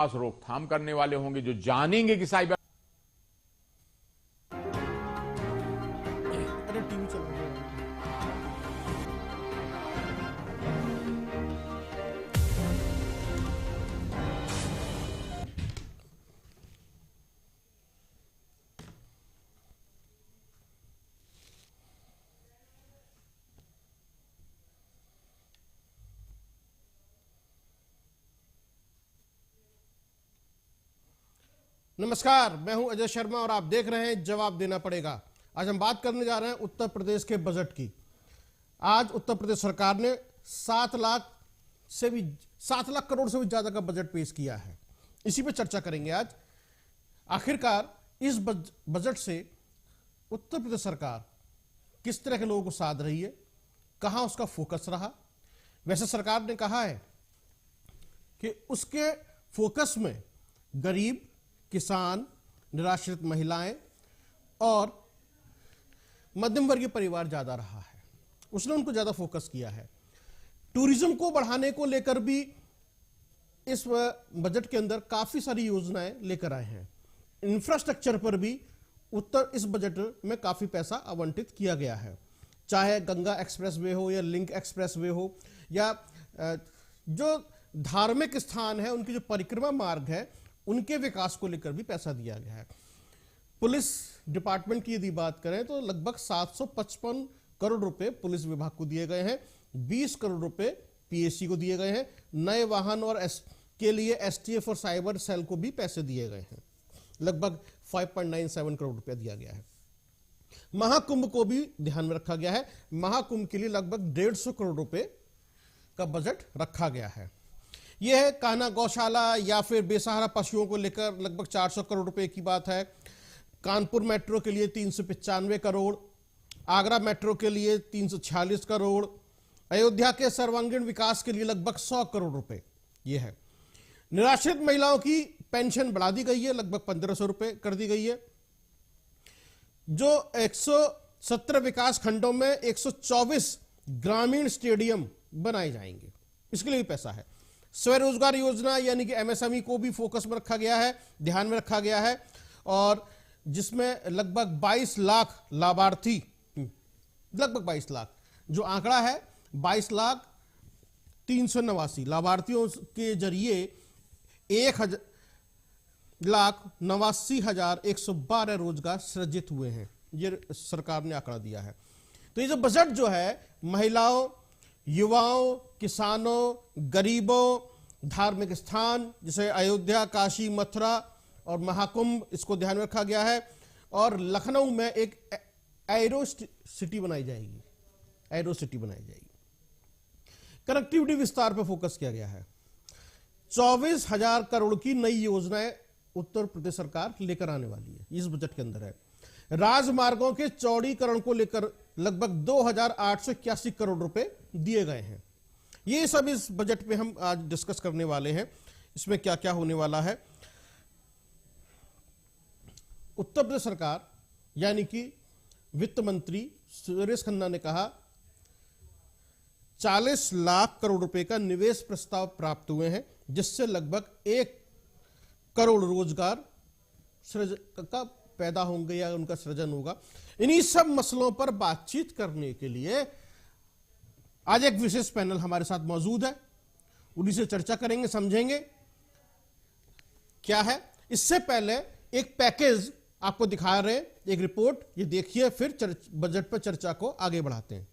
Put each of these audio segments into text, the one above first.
पास रोकथाम करने वाले होंगे जो जानेंगे कि साइबर अरे टीवी चला रहा है। नमस्कार, मैं हूं अजय शर्मा और आप देख रहे हैं जवाब देना पड़ेगा। आज हम बात करने जा रहे हैं उत्तर प्रदेश के बजट की। आज उत्तर प्रदेश सरकार ने 7 लाख करोड़ से भी ज्यादा का बजट पेश किया है। इसी पे चर्चा करेंगे आज। आखिरकार इस बजट से उत्तर प्रदेश सरकार किस तरह के लोगों को साध रही है, कहां उसका फोकस रहा। वैसे सरकार ने कहा है कि उसके फोकस में गरीब, किसान, निराश्रित महिलाएं और मध्यम वर्गीय परिवार ज्यादा रहा है। उसने उनको ज्यादा फोकस किया है। टूरिज्म को बढ़ाने को लेकर भी इस बजट के अंदर काफी सारी योजनाएं लेकर आए हैं। इंफ्रास्ट्रक्चर पर भी इस बजट में काफी पैसा आवंटित किया गया है। चाहे गंगा एक्सप्रेसवे हो या लिंक एक्सप्रेसवे हो या जो धार्मिक स्थान है, उनकी जो परिक्रमा मार्ग है, उनके विकास को लेकर भी पैसा दिया गया है। पुलिस डिपार्टमेंट की यदि बात करें तो लगभग 755 करोड़ रुपए पुलिस विभाग को दिए गए हैं। 20 करोड़ रुपए पीएससी को दिए गए हैं। नए वाहन और के लिए एसटीएफ और साइबर सेल को भी पैसे दिए गए हैं। लगभग 5.97 करोड़ रुपया दिया गया है। महाकुंभ को भी ध्यान में रखा गया है। महाकुंभ के लिए लगभग 150 करोड़ रुपए का बजट रखा गया है। यह है कान्हा गौशाला या फिर बेसहारा पशुओं को लेकर लगभग 400 करोड़ रुपए की बात है। कानपुर मेट्रो के लिए 395 करोड़, आगरा मेट्रो के लिए 346 करोड़, अयोध्या के सर्वांगीण विकास के लिए लगभग 100 करोड़ रुपए यह है। निराश्रित महिलाओं की पेंशन बढ़ा दी गई है, लगभग 1500 रुपए कर दी गई है। जो 117 विकास खंडों में 124 ग्रामीण स्टेडियम बनाए जाएंगे, इसके लिए भी पैसा है। स्वरोजगार योजना यानी कि एमएसएमई को भी फोकस में रखा गया है, ध्यान में रखा गया है, और जिसमें लगभग 22 लाख लाभार्थी, लगभग 22 लाख जो आंकड़ा है, 22,389 लाभार्थियों के जरिए 1,89,112 रोजगार सृजित हुए हैं। ये सरकार ने आंकड़ा दिया है। तो ये जो बजट जो है, महिलाओं, युवाओं, किसानों, गरीबों, धार्मिक स्थान जैसे अयोध्या, काशी, मथुरा और महाकुंभ, इसको ध्यान में रखा गया है। और लखनऊ में एक एरो सिटी बनाई जाएगी। एरो सिटी बनाई जाएगी। कनेक्टिविटी विस्तार पर फोकस किया गया है। 24,000 करोड़ की नई योजनाएं उत्तर प्रदेश सरकार लेकर आने वाली है, इस बजट के अंदर है। राजमार्गों के चौड़ीकरण को लेकर लगभग 2,881 करोड़ रुपए दिए गए हैं। ये सब इस बजट में हम आज डिस्कस करने वाले हैं। इसमें क्या क्या होने वाला है। उत्तर प्रदेश सरकार यानी कि वित्त मंत्री सुरेश खन्ना ने कहा 40 लाख करोड़ रुपए का निवेश प्रस्ताव प्राप्त हुए हैं, जिससे लगभग 1 करोड़ रोजगार का पैदा होंगे या उनका सृजन होगा। इन्हीं सब मसलों पर बातचीत करने के लिए आज एक विशेष पैनल हमारे साथ मौजूद है। उन्हीं से चर्चा करेंगे, समझेंगे क्या है। इससे पहले एक पैकेज आपको दिखा रहे हैं, एक रिपोर्ट, ये देखिए, फिर बजट पर चर्चा को आगे बढ़ाते हैं।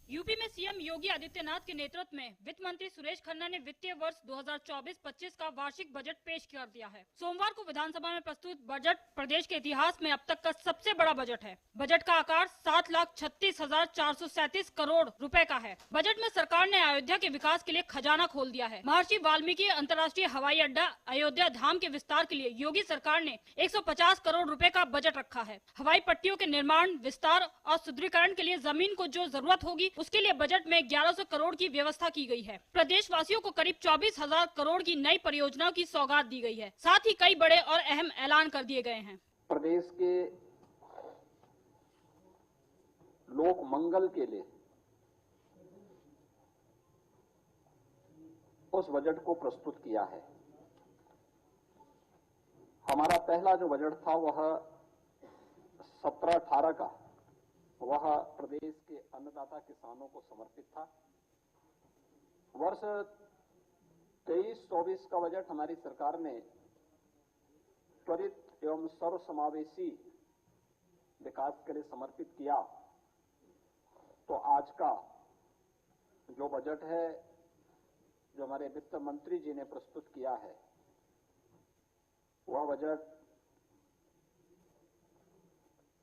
यूपी में सीएम योगी आदित्यनाथ के नेतृत्व में वित्त मंत्री सुरेश खन्ना ने वित्तीय वर्ष 2024-25 का वार्षिक बजट पेश कर दिया है। सोमवार को विधानसभा में प्रस्तुत बजट प्रदेश के इतिहास में अब तक का सबसे बड़ा बजट है। बजट का आकार 7,36,437 करोड़ रुपए का है। बजट में सरकार ने अयोध्या के विकास के लिए खजाना खोल दिया है। महर्षि वाल्मीकि अंतर्राष्ट्रीय हवाई अड्डा, अयोध्या धाम के विस्तार के लिए योगी सरकार ने 150 करोड़ रुपए का बजट रखा है। हवाई पट्टियों के निर्माण, विस्तार और सुदृढ़ीकरण के लिए जमीन को जो जरूरत होगी, उसके लिए बजट में 1100 करोड़ की व्यवस्था की गई है। प्रदेशवासियों को करीब 24,000 करोड़ की नई परियोजनाओं की सौगात दी गई है। साथ ही कई बड़े और अहम ऐलान कर दिए गए हैं। प्रदेश के लोक मंगल के लिए उस बजट को प्रस्तुत किया है। हमारा पहला जो बजट था वह 17-18 का, वह प्रदेश के अन्नदाता किसानों को समर्पित था। वर्ष 23-24 का बजट हमारी सरकार ने त्वरित एवं सर्वसमावेशी विकास के लिए समर्पित किया। तो आज का जो बजट है, जो हमारे वित्त मंत्री जी ने प्रस्तुत किया है, वह बजट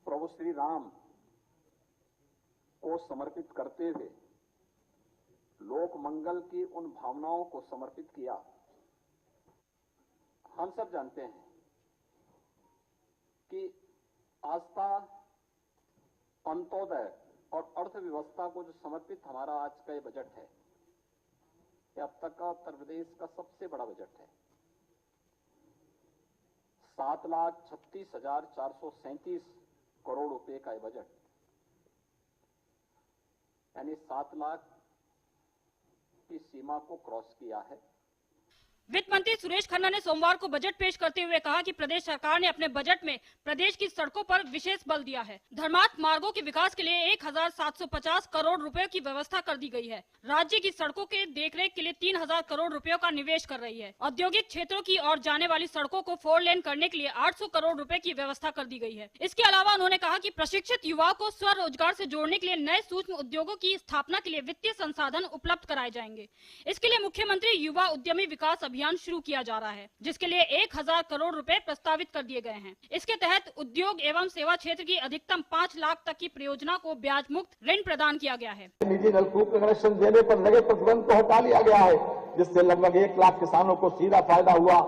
प्रभु श्री राम को समर्पित करते हुए लोक मंगल की उन भावनाओं को समर्पित किया। हम सब जानते हैं कि आस्था, अंत्योदय और अर्थव्यवस्था को जो समर्पित हमारा आज का ये बजट है, ये अब तक का उत्तर प्रदेश का सबसे बड़ा बजट है। 7,36,437 करोड़ रुपए का ये बजट, यानी 7 लाख की सीमा को क्रॉस किया है। वित्त मंत्री सुरेश खन्ना ने सोमवार को बजट पेश करते हुए कहा कि प्रदेश सरकार ने अपने बजट में प्रदेश की सड़कों पर विशेष बल दिया है। धर्मार्थ मार्गों के विकास के लिए 1,750 करोड़ रुपए की व्यवस्था कर दी गई है। राज्य की सड़कों के देखरेख के लिए 3,000 करोड़ रुपयों का निवेश कर रही है। औद्योगिक क्षेत्रों की ओर जाने वाली सड़कों को 4 लेन करने के लिए 800 करोड़ रुपए की व्यवस्था कर दी गई है। इसके अलावा उन्होंने कहा कि प्रशिक्षित युवाओं को स्वरोजगार से जोड़ने के लिए नए सूक्ष्म उद्योगों की स्थापना के लिए वित्तीय संसाधन उपलब्ध कराए जाएंगे। इसके लिए मुख्यमंत्री युवा उद्यमी विकास अभियान शुरू किया जा रहा है, जिसके लिए 1,000 करोड़ रुपए प्रस्तावित कर दिए गए हैं। इसके तहत उद्योग एवं सेवा क्षेत्र की अधिकतम 5 लाख तक की परियोजना को ब्याज मुक्त ऋण प्रदान किया गया है। निजी नलकूप कनेक्शन देने पर लगे प्रतिबंध को हटा लिया गया है, जिससे लगभग 1 लाख किसानों को सीधा फायदा हुआ।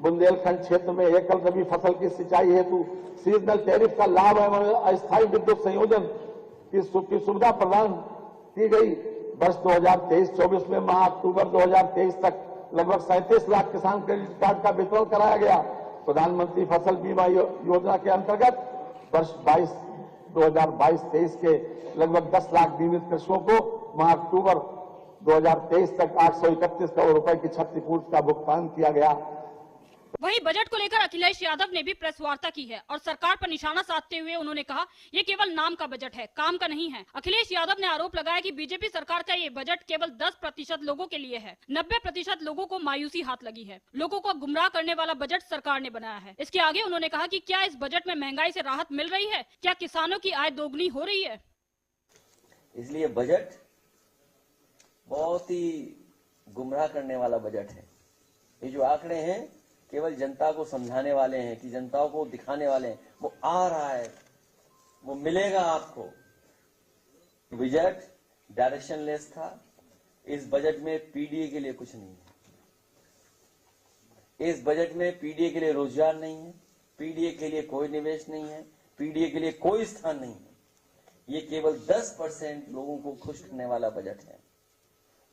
बुंदेलखंड क्षेत्र में एकल रबी फसल की सिंचाई हेतु सीजनल टैरिफ का लाभ एवं अस्थायी विद्युत संयोजन की सुविधा प्रदान की गई। वर्ष 2023-24 में माह अक्टूबर 2023 तक लगभग 37 लाख किसान क्रेडिट कार्ड का वितरण कराया गया। प्रधानमंत्री फसल बीमा योजना के अंतर्गत वर्ष 2022-23 के लगभग 10 लाख बीमित कृषकों को माह अक्टूबर 2023 तक 831 करोड़ रुपए की क्षतिपूर्ति का भुगतान किया गया। वहीं बजट को लेकर अखिलेश यादव ने भी प्रेस वार्ता की है और सरकार पर निशाना साधते हुए उन्होंने कहा, ये केवल नाम का बजट है, काम का नहीं है। अखिलेश यादव ने आरोप लगाया कि बीजेपी सरकार का ये बजट केवल 10% लोगों के लिए है, 90% लोगों को मायूसी हाथ लगी है। लोगों को गुमराह करने वाला बजट सरकार ने बनाया है। इसके आगे उन्होंने कहा कि क्या इस बजट में महंगाई से राहत मिल रही है, क्या किसानों की आय दोगुनी हो रही है। इसलिए बजट बहुत ही गुमराह करने वाला बजट है। ये जो आंकड़े हैं केवल जनता को समझाने वाले हैं, कि जनताओं को दिखाने वाले हैं, वो आ रहा है, वो मिलेगा आपको। बजट डायरेक्शनलेस था। इस बजट में पीडीए के लिए कुछ नहीं है। इस बजट में पीडीए के लिए रोजगार नहीं है, पीडीए के लिए कोई निवेश नहीं है, पीडीए के लिए कोई स्थान नहीं है। ये केवल 10% लोगों को खुश करने वाला बजट है।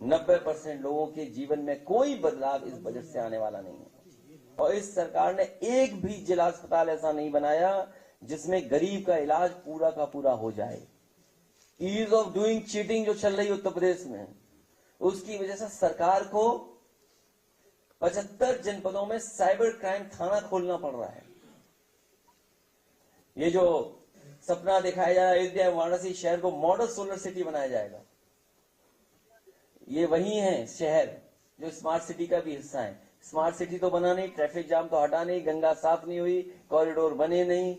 90% लोगों के जीवन में कोई बदलाव इस बजट से आने वाला नहीं है। और इस सरकार ने एक भी जिला अस्पताल ऐसा नहीं बनाया जिसमें गरीब का इलाज पूरा का पूरा हो जाए। ईज ऑफ डूइंग चीटिंग जो चल रही है उत्तर प्रदेश में, उसकी वजह से सरकार को 75 जनपदों में साइबर क्राइम थाना खोलना पड़ रहा है। ये जो सपना दिखाया जा रहा है अयोध्या वाराणसी शहर को मॉडल सोलर सिटी बनाया जाएगा, ये वही है शहर जो स्मार्ट सिटी का भी हिस्सा है। स्मार्ट सिटी तो बना नहीं, ट्रैफिक जाम तो हटा नहीं, गंगा साफ नहीं हुई, कॉरिडोर बने नहीं,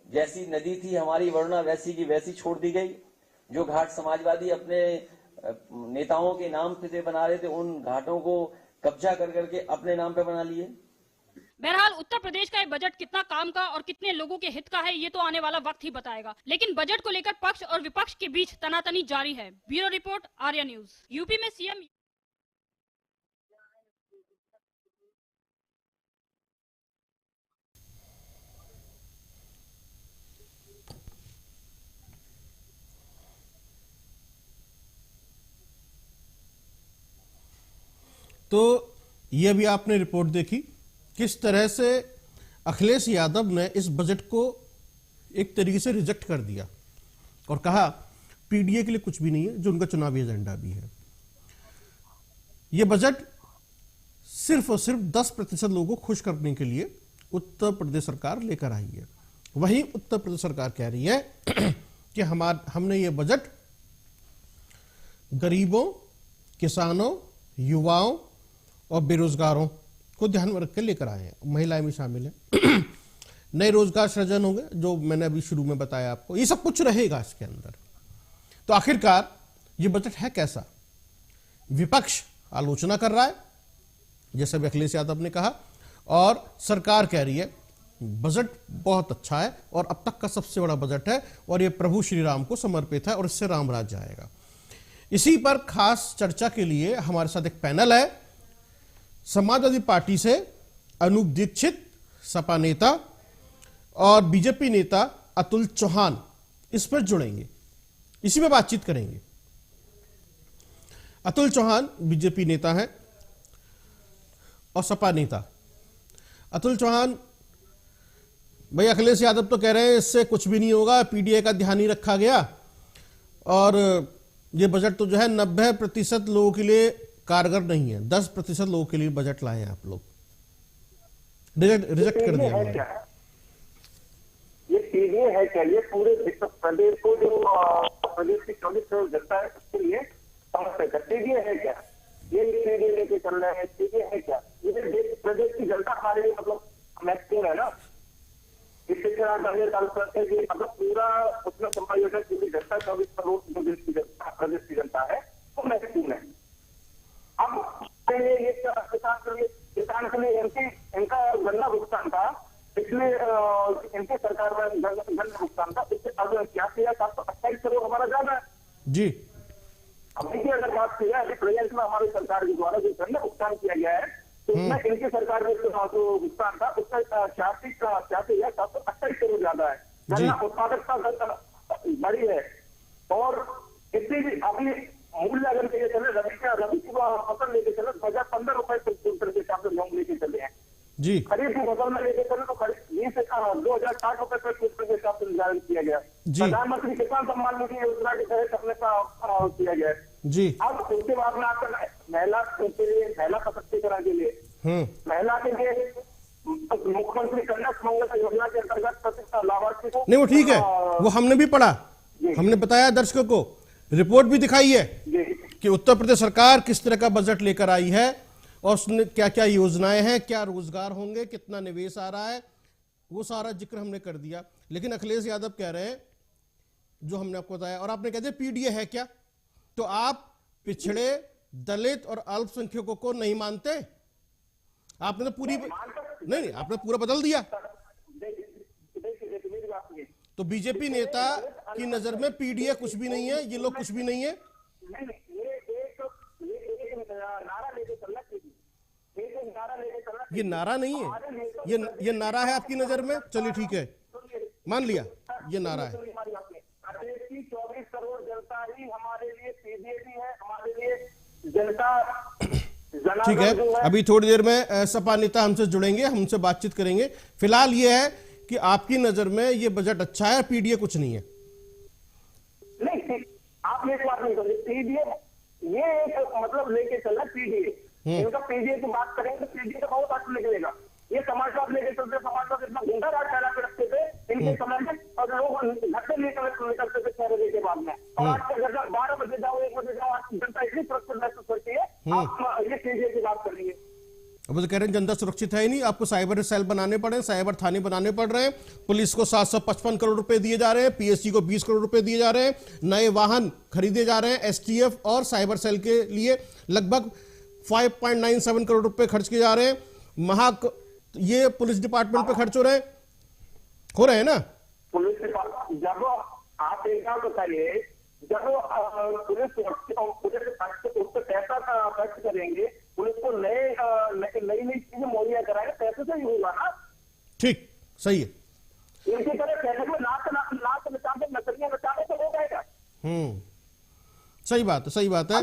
जैसी नदी थी हमारी वरुणा वैसी की वैसी छोड़ दी गई। जो घाट समाजवादी अपने नेताओं के नाम से बना रहे थे, उन घाटों को कब्जा कर करके अपने नाम पे बना लिए। बहरहाल उत्तर प्रदेश का ये बजट कितना काम का और कितने लोगों के हित का है, ये तो आने वाला वक्त ही बताएगा। लेकिन बजट को लेकर पक्ष और विपक्ष के बीच तनातनी जारी है। Bureau report, Arya news. UP में सीएम तो ये भी आपने रिपोर्ट देखी किस तरह से अखिलेश यादव ने इस बजट को एक तरीके से रिजेक्ट कर दिया और कहा पीडीए के लिए कुछ भी नहीं है, जो उनका चुनावी एजेंडा भी है। यह बजट सिर्फ और सिर्फ 10% लोगों को खुश करने के लिए उत्तर प्रदेश सरकार लेकर आई है। वहीं उत्तर प्रदेश सरकार कह रही है कि हमने ये बजट गरीबों, किसानों, युवाओं और बेरोजगारों को ध्यान में रख कर लेकर आए हैं। महिलाएं भी शामिल हैं। नए रोजगार सृजन होंगे, जो मैंने अभी शुरू में बताया आपको, ये सब कुछ रहेगा इसके अंदर। तो आखिरकार ये बजट है कैसा? विपक्ष आलोचना कर रहा है, जैसे भी अखिलेश यादव ने कहा, और सरकार कह रही है बजट बहुत अच्छा है और अब तक का सबसे बड़ा बजट है और ये प्रभु श्री राम को समर्पित है और इससे राम राज्य आएगा। इसी पर खास चर्चा के लिए हमारे साथ एक पैनल है। समाजवादी पार्टी से अनूप दीक्षित, सपा नेता, और बीजेपी नेता अतुल चौहान इस पर जुड़ेंगे, इसी में बातचीत करेंगे। अतुल चौहान बीजेपी नेता है और सपा नेता। अतुल चौहान भाई, अखिलेश यादव तो कह रहे हैं इससे कुछ भी नहीं होगा, पीडीए का ध्यान ही रखा गया और ये बजट तो जो है 90% लोगों के लिए कारगर नहीं है, 10% लोगों के लिए बजट लाए हैं आप लोग। रिजेक्ट कर दिया। ये पीडीए है क्या? ये पूरे प्रदेश को, जो प्रदेश की 24 करोड़ जनता है उसके लिए समस्या है। पीडीए है क्या? ये पीडीए लेके चल रहे हैं, पीडीए है क्या? ये प्रदेश की जनता हमारे लिए मतलब महत्वपूर्ण है ना। इससे मतलब पूरा उसमें समायोजन पूरी जनता 24 करोड़ प्रदेश की जनता है वो महत्वपूर्ण है। अब ये किसान के लिए इनका गन्ना भुगतान था, पिछले इनके सरकार में गन्ना भुगतान था, इससे अब क्या किया? 728 करोड़ हमारा ज्यादा है जी। अभी की अगर बात की जाए, अभी प्रेजेंट में हमारी सरकार के द्वारा जो गन्ना भुगतान किया गया है, तो उसमें इनकी सरकार में जो भुगतान था उसका 86,728 करोड़ ज्यादा है। गन्ना उत्पादकता बड़ी है और इससे भी अपनी मूल्य अगर लेके चले, रबी की फसल लेके चले 2015 रुपए क्विंटल के हिसाब से गेहूं लेके चले हैं जी। खरीफ की फसल में लेके चले तो 2060 रुपए क्विंटल के हिसाब से निर्धारण किया गया। प्रधानमंत्री किसान सम्मान निधि योजना के तहत करने का किया गया जी। अब उसके बाद में आपका महिला के लिए, महिला सशक्तिकरण के लिए, महिला के लिए मुख्यमंत्री कन्या सुमंगला योजना के अंतर्गत प्रतिशत लाभार्थी को, नहीं वो ठीक है, वो हमने भी पढ़ा, हमने बताया दर्शकों को, रिपोर्ट भी दिखाई है कि उत्तर प्रदेश सरकार किस तरह का बजट लेकर आई है और उसने क्या क्या योजनाएं हैं, क्या रोजगार होंगे, कितना निवेश आ रहा है, वो सारा जिक्र हमने कर दिया। लेकिन अखिलेश यादव कह रहे हैं, जो हमने आपको बताया, और आपने कहते पीडीए है क्या? तो आप पिछड़े, दलित और अल्पसंख्यकों को नहीं मानते? आपने तो पूरी नहीं, आपने पूरा बदल दिया। तो बीजेपी नेता की नजर में पीडीए कुछ भी नहीं है, ये लोग कुछ भी नहीं है। ये नारा नहीं है, ये नारा है आपकी नजर में। चलिए ठीक है, मान लिया ये नारा है। 24 करोड़ जनता ही हमारे लिए पीडीए भी है, हमारे लिए जनता। ठीक है, अभी थोड़ी देर में सपा नेता हमसे जुड़ेंगे, हमसे बातचीत करेंगे। फिलहाल ये है कि आपकी नजर में ये बजट अच्छा है, पीडीए कुछ नहीं है। नहीं, आप मेरी बात नहीं करें। पीडीए ये एक मतलब लेके चलना, पीडीए इनका पीडीए की बात करेंगे तो पीडीए का बहुत अर्थ निकलेगा। ये समाजवाद लेके चलते, समाजवाद इतना गुंडा राज फैला के रखते थे इनके समय में, और लोग घर से निकलते थे 6 बजे के बाद में, और आज का घर 12 बजे जाओ, 1 बजे जाओ, आज जनता इतनी सुरक्षित महसूस करती है। आप ये पीडीए की बात करेंगे, अब तो कह रहे हैं जनता सुरक्षित है ही नहीं, आपको साइबर सेल बनाने पड़े, साइबर थाने बनाने पड़ रहे हैं, पुलिस को 755 करोड़ रुपए दिए जा रहे हैं, पीएससी को 20 करोड़ रुपए दिए जा रहे हैं, नए वाहन खरीदे जा रहे हैं, एसटीएफ और साइबर सेल के लिए लगभग 5.97 करोड़ रुपए खर्च किए जा रहे हैं। ये पुलिस डिपार्टमेंट पे खर्च हो रहे हैं ना। पुलिस जब आप एक बात बताइए, जब पुलिस उस पर पैसा खर्च करेंगे, पुलिस को नई चीजें मुहैया कराएंगे, पैसे से ही होगा ना। ठीक, सही है। इसी तरह पैसे में नाक बचाते, नकलियां बचाते तो हो जाएगा। सही बात है, सही बात है।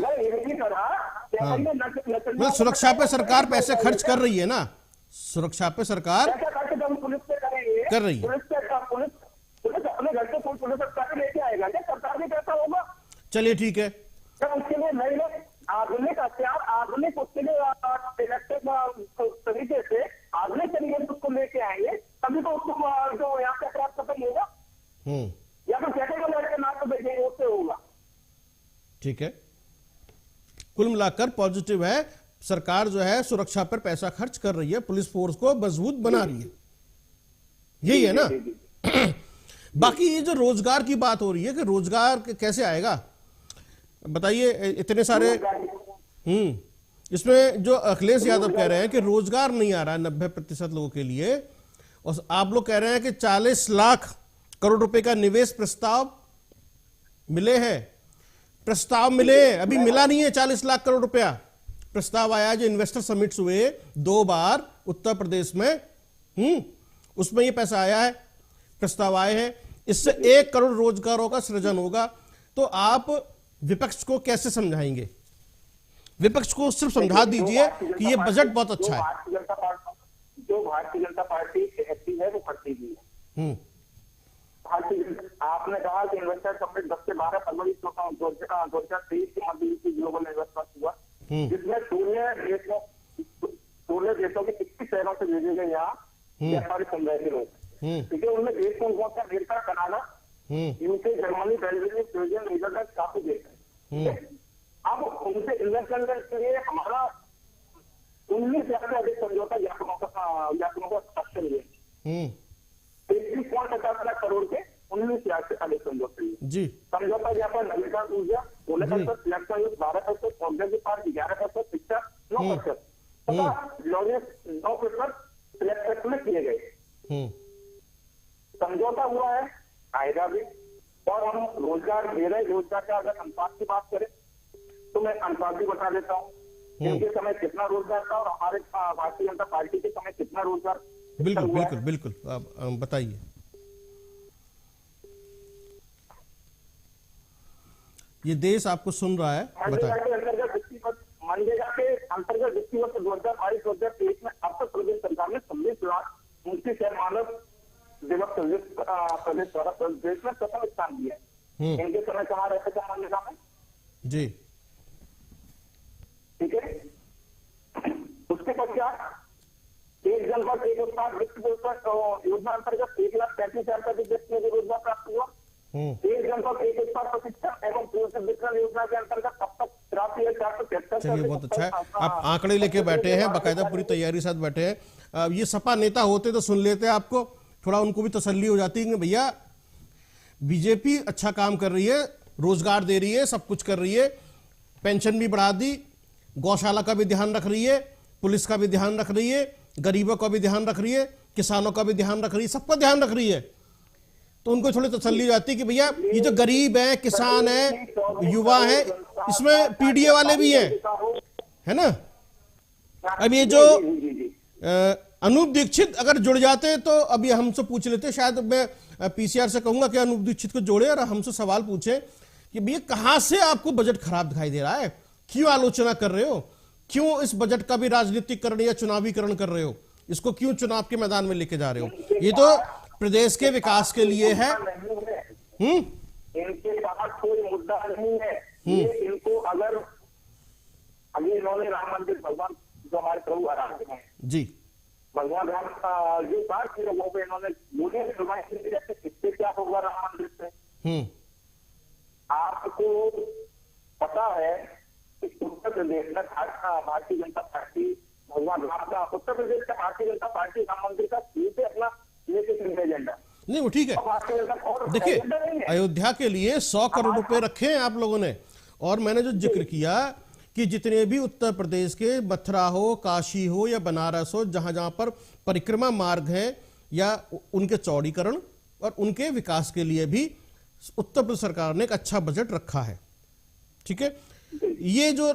मतलब सुरक्षा पे सरकार पैसे खर्च कर रही है ना, सुरक्षा पे सरकार पुलिस पे करेंगे, कर रही है। पुलिस अपने घर से पुलिस लेके आएगा, सरकार भी पैसा होगा। चलिए ठीक है, उसके लिए नए आधुनिक हथियार, आधुनिक उसके लिए इलेक्ट्रिक मिलाकर पॉजिटिव है, सरकार जो है सुरक्षा पर पैसा खर्च कर रही है, पुलिस फोर्स को मजबूत बना रही है, यही है ना। बाकी ये जो रोजगार की बात हो रही है कि रोजगार कैसे आएगा, बताइए। इतने सारे इसमें जो अखिलेश यादव कह रहे हैं कि रोजगार नहीं आ रहा है 90% लोगों के लिए, और आप लोग कह रहे हैं कि 40 लाख करोड़ रुपए का निवेश प्रस्ताव मिले हैं। प्रस्ताव मिले, अभी मिला नहीं है 40 लाख करोड़ रुपया। प्रस्ताव आया जो इन्वेस्टर समिट्स हुए 2 बार उत्तर प्रदेश में, उसमें ये पैसा आया है, प्रस्ताव आए हैं। इससे 1 करोड़ रोजगारों का सृजन होगा। तो आप विपक्ष को कैसे समझाएंगे? विपक्ष को सिर्फ समझा दीजिए कि ये बजट बहुत अच्छा है। जो भारतीय जनता पार्टी कहती है वो करती भी है। आपने कहा कि इन्वेस्टर समिट 10 से 12 फरवरी 2023 के मध्य ग्लोबल इन्वेस्टमेंट हुआ, जिसमें 16 देशों के 21 शहरों से भेजे गए यहाँ व्यापारी समुदाय के लोग। ठीक है, उनमें देश को उनका America, Canada, UK, Germany, Belgium, Sweden, Netherland काफी देश है। अब उनसे इन्वेस्टमेंट के लिए हमारा 19 से अधिक समझौता ज्ञापनों का हस्ताक्षर लिए 31.50 लाख करोड़ के 19 से अधिक समझौते लिए। समझौता ज्ञापन नवीकरण ऊर्जा 16%, इलेक्ट्रॉनिक 12%, औद्योगिक पार्क 11%, शिक्षा 9% तथा लॉजिस्टिक्स 9% सिलेक्ट में किए गए। समझौता हुआ है, आएगा भी, और हम रोजगार दे रहे। रोजगार का अगर अनुपात की बात करें तो मैं अनुपात भी बता देता हूँ, इनके समय कितना रोजगार था और हमारे भारतीय जनता पार्टी के समय कितना रोजगार। बिल्कुल बिल्कुल बिल्कुल, आप बताइए। ये देश आपको सुन रहा है, बताइए। मनरेगा के अंतर्गत वित्तीय वर्ष 2022-2023 में अब तक प्रदेश सरकार ने 26,29,000 मानव दिवस प्रदेश द्वारा प्रदेश में प्रथम स्थान दिया है। इनके समय कहाँ रहते थे मनरेगा में? जी ठीक है। उसके पश्चात एक जनपद एक उत्पाद वित्त योजना अंतर्गत 1,35,000 का व्यक्ति को रोजगार प्राप्त हुआ। एक जनपद एक उत्पाद प्रशिक्षण एवं पोषण वितरण योजना के अंतर्गत अब तक 83,473। चलिए, बहुत अच्छा है, आप आंकड़े लेके बैठे हैं, बाकायदा पूरी तैयारी साथ बैठे हैं। ये सपा नेता होते तो सुन लेते आपको, थोड़ा उनको भी तसल्ली हो जाती है भैया बीजेपी अच्छा काम कर रही है, रोजगार दे रही है, सब कुछ कर रही है, पेंशन भी बढ़ा दी, गौशाला का भी ध्यान रख रही है, पुलिस का भी ध्यान रख रही है, गरीबों का भी ध्यान रख रही है, किसानों का भी ध्यान रख रही है, सबका ध्यान रख रही है। तो उनको थोड़ी तसल्ली हो जाती है कि भैया ये जो गरीब है, किसान है, युवा है, इसमें पीडीए वाले भी हैं, है ना। अब ये जो अनूप दीक्षित अगर जुड़ जाते तो अभी हमसे पूछ लेते, शायद मैं पीसीआर से कहूंगा कि अनूप दीक्षित को जोड़े और हमसे सवाल पूछे कि भैया कहां से आपको बजट खराब दिखाई दे रहा है, क्यों आलोचना कर रहे हो, क्यों इस बजट का भी राजनीतिकरण या चुनावीकरण कर रहे हो, इसको क्यों चुनाव के मैदान में लेके जा रहे हो? ये तो प्रदेश के विकास के लिए है। इनके पास कोई मुद्दा नहीं है। ये इनको अगर अभी इन्होंने राम मंदिर, भगवान जो हमारे प्रभु आराध्य हैं जी, भगवान राम जो 5 लोगों पे इन्होंने मुझे इससे क्या होगा राम मंदिर से? आपको पता है कि उत्तर प्रदेश में भारतीय जनता पार्टी भगवान राम का, उत्तर प्रदेश का भारतीय जनता पार्टी राम मंदिर का सीधे अपना एजेंडा नहीं, वो ठीक है। देखिए, अयोध्या के लिए 100 करोड़ रुपए रखे हैं आप लोगों ने, और मैंने जो जिक्र किया कि जितने भी उत्तर प्रदेश के मथुरा हो, काशी हो या बनारस हो, जहां जहां पर परिक्रमा मार्ग हैं या उनके चौड़ीकरण और उनके विकास के लिए भी उत्तर प्रदेश सरकार ने एक अच्छा बजट रखा है। ठीक है, ये जो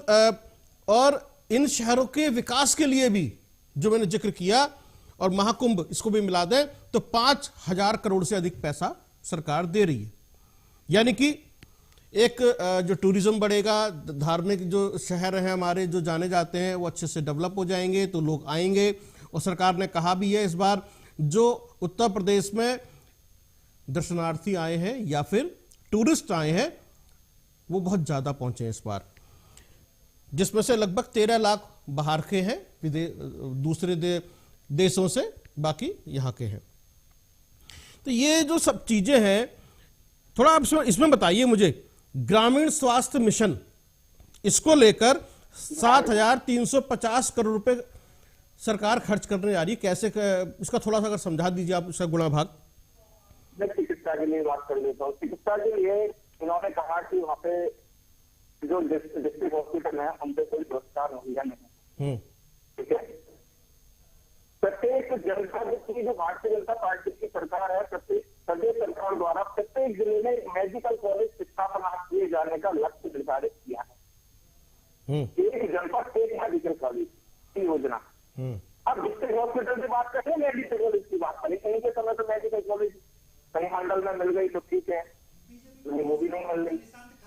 और इन शहरों के विकास के लिए भी जो मैंने जिक्र किया, और महाकुंभ इसको भी मिला दें तो 5,000 करोड़ से अधिक पैसा सरकार दे रही है। यानी कि एक जो टूरिज्म बढ़ेगा, धार्मिक जो शहर हैं हमारे जो जाने जाते हैं वो अच्छे से डेवलप हो जाएंगे, तो लोग आएंगे। और सरकार ने कहा भी है इस बार जो उत्तर प्रदेश में दर्शनार्थी आए हैं या फिर टूरिस्ट आए हैं वो बहुत ज्यादा पहुंचे हैं इस बार, जिसमें से लगभग 13 लाख बाहर के हैं, दूसरे देशों से, बाकी यहां के हैं। तो ये जो सब चीजें हैं, थोड़ा आप इसमें बताइए मुझे, ग्रामीण स्वास्थ्य मिशन इसको लेकर 7,350 करोड़ रुपए सरकार खर्च करने जा रही है। कैसे इसका थोड़ा सा अगर समझा दीजिए आप, इसका गुणा भाग। मैं चिकित्सा के लिए बात कर लेता हूँ। चिकित्सा के लिए उन्होंने कहा कि वहाँ पे जो डिस्ट्रिक्ट हॉस्पिटल है उन पे कोई पुरस्कार मुहैया नहीं, ठीक है। प्रत्येक जनता की जो भारतीय जनता पार्टी की सरकार है, प्रदेश सरकार द्वारा प्रत्येक जिले में मेडिकल कॉलेज स्थापना किए जाने का लक्ष्य निर्धारित किया है। एक जनपद एक मेडिकल कॉलेज की योजना। अब डिस्ट्रिक्ट हॉस्पिटल की बात करें, मेडिकल कॉलेज की बात करें, कहीं के समय तो मेडिकल कॉलेज कहीं मंडल में मिल गई तो ठीक है, वो भी नहीं मिल रही,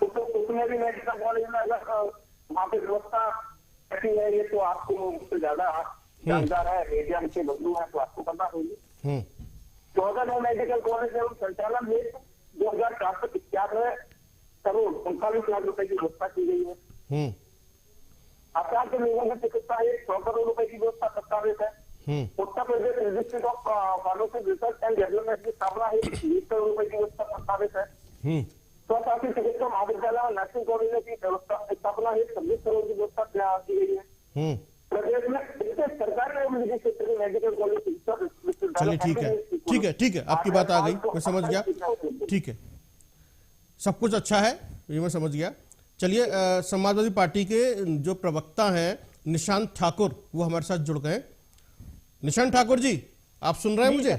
तो उसमें भी मेडिकल कॉलेज में अगर वहाँ पे व्यवस्था ऐसी है, ये तो आपको मुझसे ज्यादा जानकार है, मीडिया के बंधु है, तो आपको पता होगी। 14 मेडिकल कॉलेज एवं संचालन में 2,491 करोड़ 39 लाख रुपए की व्यवस्था की गई है। आचार के लोगों में चिकित्सा 100 करोड़ रुपए की व्यवस्था प्रस्तावित है। Uttar Pradesh institute of pharmacy research and development की स्थापना 20 करोड़ रुपए की व्यवस्था प्रस्तावित है। स्वशासी चिकित्सा महाविद्यालय और नर्सिंग कॉलेज की व्यवस्था स्थापना 26 करोड़ की व्यवस्था की गई है। प्रदेश में सरकार ने निजी क्षेत्र के मेडिकल कॉलेज। चलिए ठीक है, आपकी बात आ गई, मैं समझ गया, ठीक है, सब कुछ अच्छा है, ये मैं समझ गया। चलिए, समाजवादी पार्टी के जो प्रवक्ता हैं निशांत ठाकुर, वो हमारे साथ जुड़ गए। निशांत ठाकुर जी, आप सुन रहे हैं मुझे?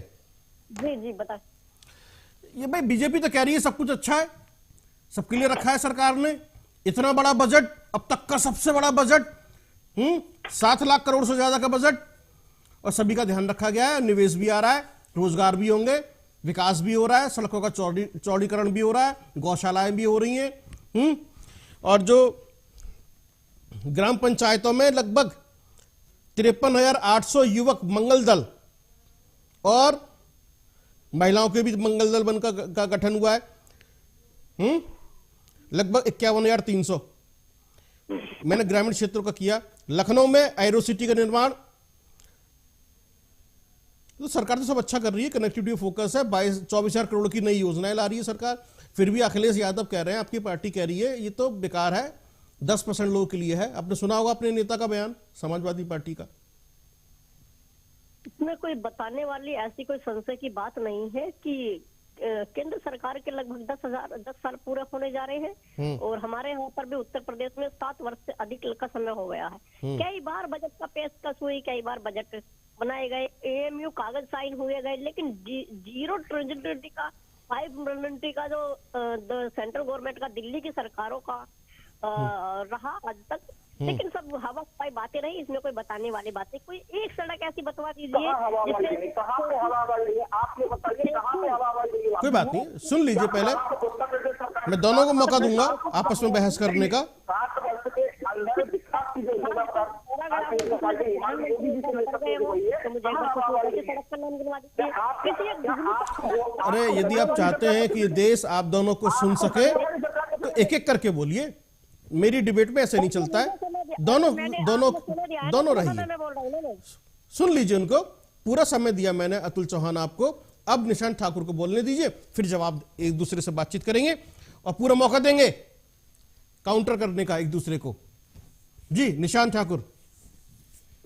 जी बता। ये भाई बीजेपी तो कह रही है सब कुछ अच्छा है, सबके लिए रखा है सरकार ने, इतना बड़ा बजट, अब तक का सबसे बड़ा बजट, 7 लाख करोड़ से ज्यादा का बजट, और सभी का ध्यान रखा गया है, निवेश भी आ रहा है, रोजगार भी होंगे, विकास भी हो रहा है, सड़कों का चौड़ीकरण भी हो रहा है, गौशालाएं भी हो रही हैं, और जो ग्राम पंचायतों में लगभग 53,800 युवक मंगल दल और महिलाओं के भी मंगल दल बनकर का गठन हुआ है, लगभग 51,300। मैंने ग्रामीण क्षेत्रों का किया। लखनऊ में एरो सिटी का निर्माण, तो सरकार तो सब अच्छा कर रही है, कनेक्टिविटी फोकस है, 24,000 करोड़ की नई योजनाएं ला रही है सरकार। फिर भी अखिलेश यादव कह रहे हैं, आपकी पार्टी कह रही है ये तो बेकार है, 10% लोगों के लिए है। आपने सुना होगा अपने नेता का बयान, समाजवादी पार्टी का। इसमें कोई बताने वाली ऐसी कोई संशय की बात नहीं है कि केंद्र सरकार के लगभग 10 साल पूरे होने जा रहे हैं, और हमारे यहाँ पर भी उत्तर प्रदेश में 7 वर्ष से अधिक का समय हो गया है। कई बार बजट का पेशकश हुई, कई बार बजट बनाए गए, एएमयू कागज साइन हुए गए, लेकिन 0 ट्रिलियन का 5 ट्रिलियन का जो सेंट्रल गवर्नमेंट का, दिल्ली की सरकारों का रहा आज तक, लेकिन सब हवा हवाई बातें रही, इसमें कोई बताने वाली बातें, कोई एक सड़क ऐसी बतवा दीजिए। कोई बात नहीं, सुन लीजिए पहले, मैं दोनों को मौका दूंगा आपस में बहस करने का। अरे यदि आप चाहते हैं कि देश आप दोनों को सुन सके तो एक एक करके बोलिए, मेरी डिबेट में ऐसे नहीं चलता है, दोनों रहिए, सुन लीजिए उनको। पूरा समय दिया मैंने अतुल चौहान आपको, अब निशांत ठाकुर को बोलने दीजिए, फिर जवाब एक दूसरे से बातचीत करेंगे और पूरा मौका देंगे काउंटर करने का एक दूसरे को। जी निशांत ठाकुर।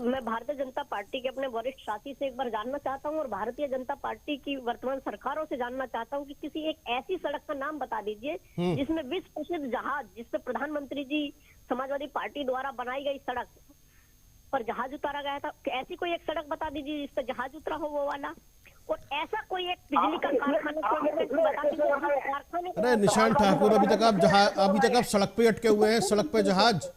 मैं भारतीय जनता पार्टी के अपने वरिष्ठ साथी से एक बार जानना चाहता हूं, और भारतीय जनता पार्टी की वर्तमान सरकारों से जानना चाहता हूं कि किसी एक ऐसी सड़क का नाम बता दीजिए जिसमें विश्व प्रसिद्ध जहाज, जिसपे प्रधानमंत्री जी समाजवादी पार्टी द्वारा बनाई गई सड़क पर जहाज उतारा गया था, ऐसी कोई एक सड़क बता दीजिए जिस पर जहाज उतरा हो वो वाला, और ऐसा कोई एक बिजली का कारखाना। अरे निशांत ठाकुर, अभी तक आप सड़क पे अटके हुए हैं, सड़क पे जहाज,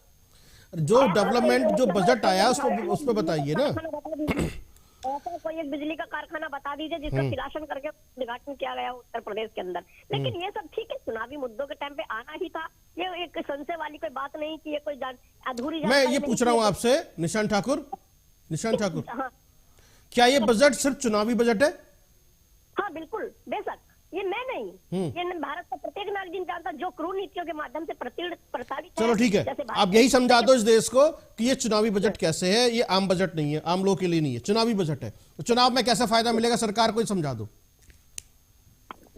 जो डेवलपमेंट जो बजट आया उस पर बताइए ना। ऐसा कोई एक बिजली का कारखाना बता दीजिए जिसका शिलान्यास करके उद्घाटन किया गया उत्तर प्रदेश के अंदर। लेकिन ये सब ठीक है, चुनावी मुद्दों के टाइम पे आना ही था, ये एक संशय वाली कोई बात नहीं कि ये कोई अधूरी। मैं ये पूछ रहा हूँ आपसे निशांत ठाकुर, हाँ। क्या ये बजट सिर्फ चुनावी बजट है? हाँ बिल्कुल, बेशक, ये मैं नहीं, ये भारत का प्रत्येक नागरिक जानता जो क्रूर नीतियों के माध्यम से प्रताड़ित। चलो ठीक है, आप यही समझा दो इस देश को कि ये चुनावी बजट कैसे है, ये आम बजट नहीं है, आम लोगों के लिए नहीं है, चुनावी बजट है। तो चुनाव में कैसे फायदा मिलेगा सरकार को, समझा दो।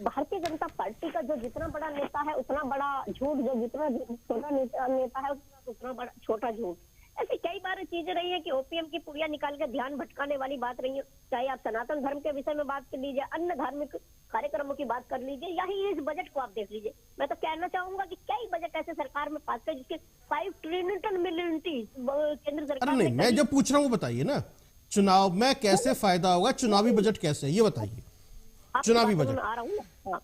भारतीय जनता पार्टी का जो जितना बड़ा नेता है उतना बड़ा झूठ, जो जितना छोटा नेता है उतना बड़ा छोटा झूठ। ऐसी कई बार चीजें रही है कि ओपीएम की पुड़िया निकाल के ध्यान भटकाने वाली बात रही है, चाहे आप सनातन धर्म के विषय में बात कर लीजिए, अन्य धार्मिक कार्यक्रमों की बात कर लीजिए, या ही इस बजट को आप देख लीजिए। मैं तो कहना चाहूंगा कि कई बजट ऐसे सरकार में पास है जिसके 5 ट्रिलियन केंद्र सरकार। अरे नहीं, मैं जो पूछ रहा हूँ वो बताइए ना, चुनाव में कैसे फायदा होगा, चुनावी बजट कैसे है ये बताइए। चुनावी बजट आ रहा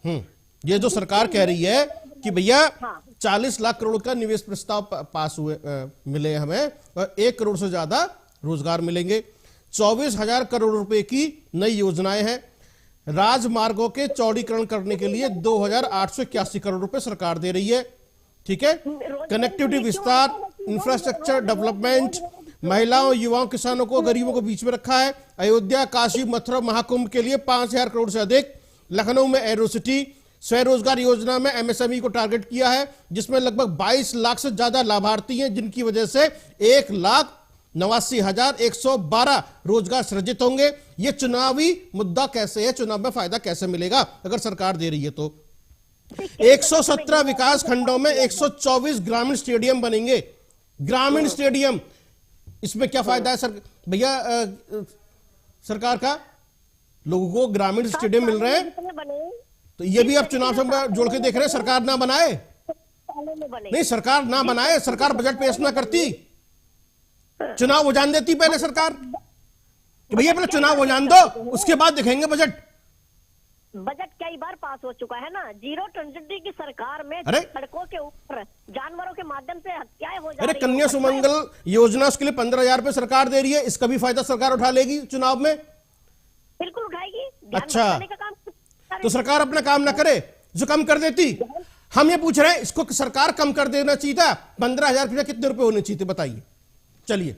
हूँ। ये जो सरकार कह रही है कि भैया 40 लाख करोड़ का निवेश प्रस्ताव पास हुए मिले हमें, और 1 करोड़ से ज्यादा रोजगार मिलेंगे। 24,000 करोड़ रुपए की नई योजनाएं हैं। राजमार्गों के चौड़ीकरण करने के लिए 2,881 करोड़ रुपए सरकार दे रही है। ठीक है, कनेक्टिविटी विस्तार, इंफ्रास्ट्रक्चर डेवलपमेंट, महिलाओं, युवाओं, किसानों को, गरीबों को बीच में रखा है। अयोध्या, काशी, मथुरा महाकुंभ के लिए 5,000 करोड़ से अधिक। लखनऊ में एरो सिटी, स्वरोजगार योजना में एमएसएमई को टारगेट किया है, जिसमें लगभग 22 लाख से ज्यादा लाभार्थी हैं, जिनकी वजह से 1,89,112 रोजगार सृजित होंगे। यह चुनावी मुद्दा कैसे है, चुनाव में फायदा कैसे मिलेगा अगर सरकार दे रही है तो? 117 विकास खंडों में 124 ग्रामीण स्टेडियम बनेंगे। ग्रामीण स्टेडियम, इसमें क्या फायदा है सर भैया सरकार का? लोगों को ग्रामीण स्टेडियम मिल रहे हैं, तो ये भी आप चुनाव से जोड़ के देख रहे हैं। सरकार ना बनाए, नहीं सरकार ना बनाए, सरकार बजट पेश ना करती, चुनाव हो जान देती पहले सरकार कि भैया पहले चुनाव हो जान दो, उसके बाद दिखेंगे बजट। बजट कई बार पास हो चुका है ना। 0 ट्रेजेडी की सरकार में सड़कों के ऊपर जानवरों के माध्यम से हत्याएं हो जा रही। अरे कन्या सुमंगल योजना, उसके लिए 15,000 रुपए सरकार दे रही है, इसका भी फायदा सरकार उठा लेगी चुनाव में। बिल्कुल उठाएगी। अच्छा, तो सरकार अपना काम ना करे, जो कम कर देती। हम ये पूछ रहे हैं, इसको सरकार कम कर देना चाहिए था। 15,000 रुपये कितने रुपए होने चाहिए बताइए? चलिए,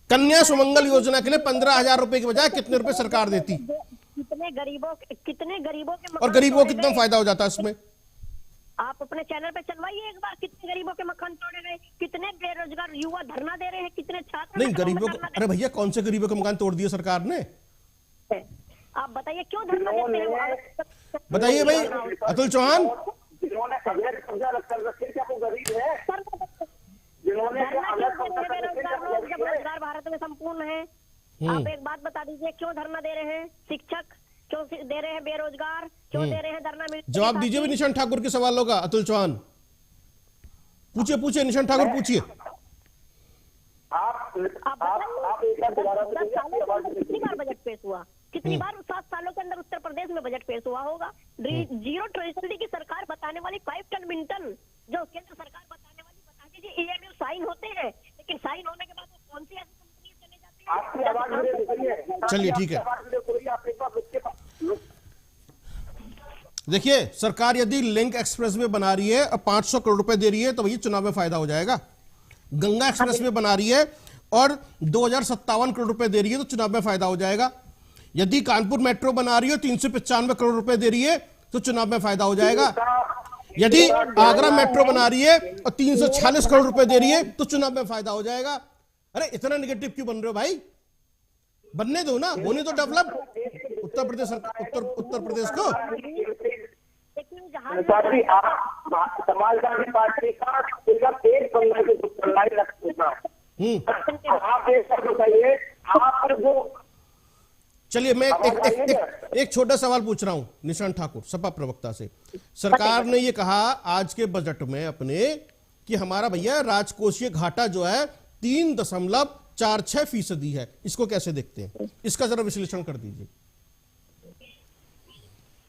कन्या सुमंगल योजना के लिए 15,000 रुपए की बजाय कितने रुपए सरकार देती? कितने गरीबों के और गरीबों को कितना फायदा हो जाता है इसमें? आप अपने चैनल पे चलवाइए एक बार, कितने गरीबों के मकान तोड़े गए, कितने बेरोजगार युवा धरना दे रहे हैं, कितने छात्र। नहीं गरीबों को, अरे भैया कौन से गरीबों के मकान तोड़ दिए सरकार ने? आप बताइए क्यों धरना देते हैं? बताइए भाई अतुल चौहान। जिन्होंने कब्जा रखे क्या वो गरीब है? जिन्होंने रोजगार भारत में संपूर्ण है। आप एक बात बता दीजिए, क्यों धरना दे रहे हैं? शिक्षक क्यों दे रहे हैं? बेरोजगार क्यों दे रहे हैं धरना? जवाब दीजिए भी निशांत ठाकुर के सवालों का। अतुल चौहान पूछिए निशांत ठाकुर पूछिए। आप एक बार दोबारा कितनी बार बजट पेश हुआ? कितनी बार 7 सालों के अंदर उत्तर प्रदेश में बजट पेश हुआ होगा? 0 ट्रेजेडी की सरकार बताने वाली 5 टन मिंटन जो केंद्र सरकार बताने वाली, बता दीजिए ईएमयू साइन होते हैं, लेकिन साइन होने के बाद वो कौन सी ऐसी कंपनी चले जाती है? आपकी आवाज चलिए ठीक है, देखिए सरकार यदि लिंक एक्सप्रेस वे बना रही है और 500 करोड़ रुपए दे रही है तो भैया चुनाव में फायदा हो जाएगा। गंगा एक्सप्रेस वे बना रही है और 2,057 करोड़ रुपए दे रही है तो चुनाव में फायदा हो जाएगा। यदि कानपुर मेट्रो बना रही है 395 करोड़ रुपए दे रही है तो चुनाव में फायदा हो जाएगा। यदि आगरा मेट्रो बना रही है और 346 करोड़ रुपए दे रही है तो चुनाव में फायदा हो जाएगा। अरे इतना नेगेटिव क्यों बन रहे हो भाई? बनने दो ना, होने तो डेवलप उत्तर प्रदेश को। समाजवादी पार्टी का सिर्फ एक बंदा आप बताइए, आप जो। चलिए मैं एक छोटा सवाल पूछ रहा हूं निशांत ठाकुर सपा प्रवक्ता से। सरकार ने ये कहा आज के बजट में अपने कि हमारा भैया राजकोषीय घाटा जो है 3.46% है, इसको कैसे देखते हैं? इसका जरा विश्लेषण कर दीजिए।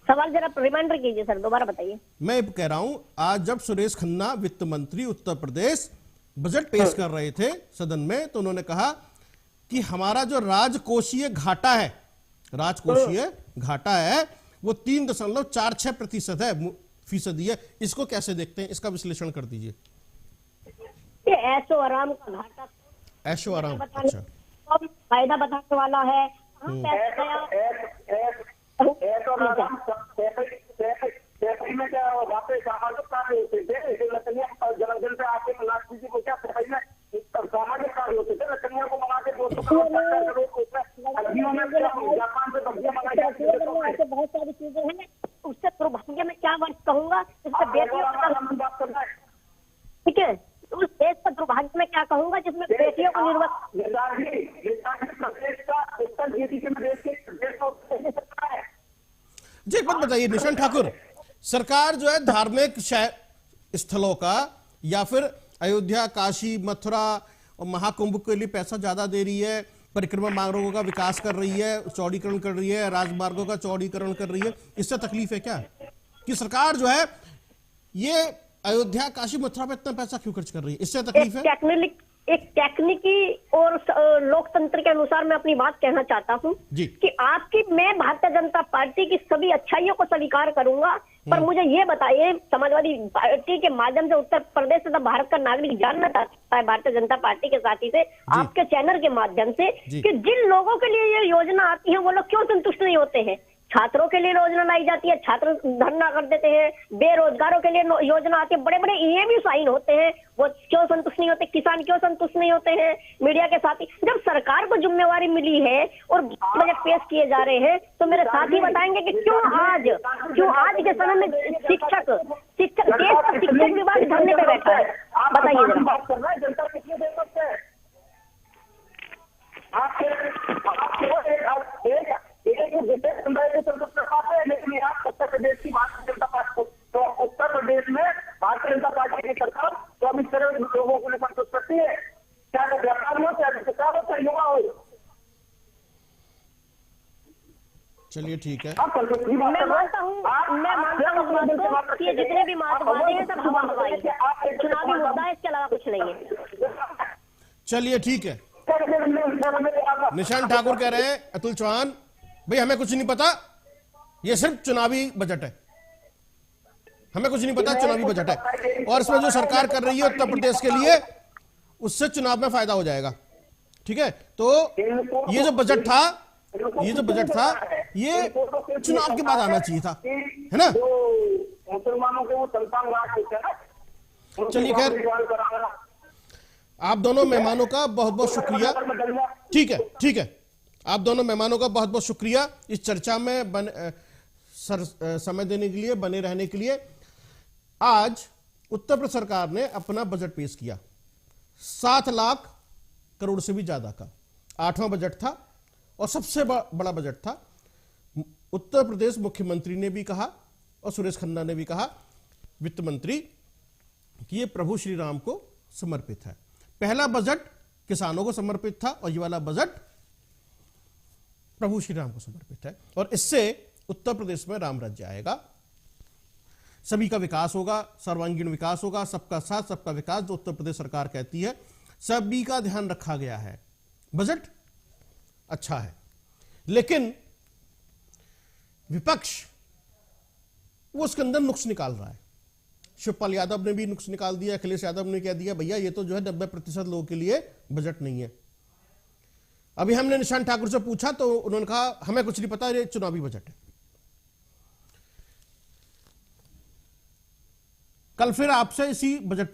सवाल जरा रिमाइंडर कीजिए सर, दोबारा बताइए। मैं कह रहा हूं आज जब सुरेश खन्ना वित्त मंत्री उत्तर प्रदेश बजट पेश कर रहे थे सदन में, तो उन्होंने कहा कि हमारा जो राजकोषीय घाटा है वो 3.46% है, फीसदी है। इसको कैसे देखते हैं? इसका विश्लेषण कर दीजिए। ये ऐशो आराम का घाटा, ऐशो आराम, अच्छा फायदा बताने वाला है। में क्या वापस सामाजिक कार्य होते थे, जन्मदिन पे आके लास्ट जी को क्या सामाजिक कार्य होते थे, कन्या को मना के बहुत सारी चीजें हैं। उससे दुर्भाग्य में क्या वर्ष कहूंगा, इससे बेटियों, ठीक है, उस देश का दुर्भाग्य में ये चीजें देश को कैसे सकता है। जी एक बात बताइए निशांत ठाकुर, सरकार जो है धार्मिक स्थलों का या फिर अयोध्या, काशी, मथुरा और महाकुंभ के लिए पैसा ज्यादा दे रही है, परिक्रमा मार्गों का विकास कर रही है, चौड़ीकरण कर रही है, राजमार्गों का चौड़ीकरण कर रही है, इससे तकलीफ है क्या कि सरकार जो है ये अयोध्या, काशी, मथुरा पे इतना पैसा क्यों खर्च कर रही है, इससे तकलीफ है? एक टेक्निकी और लोकतंत्र के अनुसार मैं अपनी बात कहना चाहता हूँ कि मैं भारतीय जनता पार्टी की सभी अच्छाइयों को स्वीकार करूंगा, पर मुझे ये बताइए, समाजवादी पार्टी के माध्यम से उत्तर प्रदेश से भारत का नागरिक जानना चाहता है भारतीय जनता पार्टी के साथी से आपके चैनल के माध्यम से कि जिन लोगों के लिए ये योजना आती है वो लोग क्यों संतुष्ट नहीं होते हैं। छात्रों के लिए योजना लाई जाती है, छात्र धरना कर देते हैं, बेरोजगारों के लिए योजना आती है, बड़े बड़े ईएमयू साइन होते हैं, वो क्यों संतुष्ट नहीं होते, किसान क्यों संतुष्ट नहीं होते हैं। मीडिया के साथी जब सरकार को जिम्मेवारी मिली है और बजट पेश किए जा रहे हैं तो मेरे साथी बताएंगे कि क्यों आज के समय में शिक्षक देश का शिक्षक विभाग धरने पे बैठा है, बताइए जरा। जनता कितने देर तक है लेकिन यहाँ उत्तर प्रदेश की भारतीय जनता पार्टी, तो उत्तर प्रदेश में भारतीय जनता पार्टी की सरकार 24 करोड़ लोगों को संतुष्ट करती है, चाहे व्यापारी हो, चाहे सरकार हो, चाहे युवा हो। चलिए ठीक है, मैं मानता हूँ कि ये जितने भी वादे हैं सब चुनावी मुद्दा है, इसके अलावा कुछ नहीं है। चलिए ठीक है। निशांत ठाकुर कह रहे हैं अतुल चौहान भाई हमें कुछ नहीं पता, ये सिर्फ चुनावी बजट है, हमें कुछ नहीं पता, चुनावी बजट है और इसमें जो सरकार कर रही है उत्तर प्रदेश के लिए उससे चुनाव में फायदा हो जाएगा। ठीक है, तो ये जो बजट था ये चुनाव के बाद आना चाहिए था, है ना। मुसलमानों को चलिए खैर, आप दोनों मेहमानों का बहुत बहुत शुक्रिया। ठीक है, आप दोनों मेहमानों का बहुत बहुत शुक्रिया इस चर्चा में समय देने के लिए, बने रहने के लिए। आज उत्तर प्रदेश सरकार ने अपना बजट पेश किया, 7 लाख करोड़ से भी ज्यादा का 8वां बजट था और सबसे बड़ा बजट था। उत्तर प्रदेश मुख्यमंत्री ने भी कहा और सुरेश खन्ना ने भी कहा, वित्त मंत्री, कि ये प्रभु श्री राम को समर्पित है। पहला बजट किसानों को समर्पित था और ये वाला बजट प्रभु श्री राम को समर्पित है और इससे उत्तर प्रदेश में राम राज्य आएगा, सभी का विकास होगा, सर्वांगीण विकास होगा, सबका साथ सबका विकास जो उत्तर प्रदेश सरकार कहती है, सभी का ध्यान रखा गया है। बजट अच्छा है, लेकिन विपक्ष वो उसके अंदर नुक्स निकाल रहा है। शिवपाल यादव ने भी नुक्स निकाल दिया, अखिलेश यादव ने कह दिया भैया ये तो जो है 90% लोगों के लिए बजट नहीं है। अभी हमने निशांत ठाकुर से पूछा तो उन्होंने कहा हमें कुछ नहीं पता, ये चुनावी बजट है। कल फिर आपसे इसी बजट पे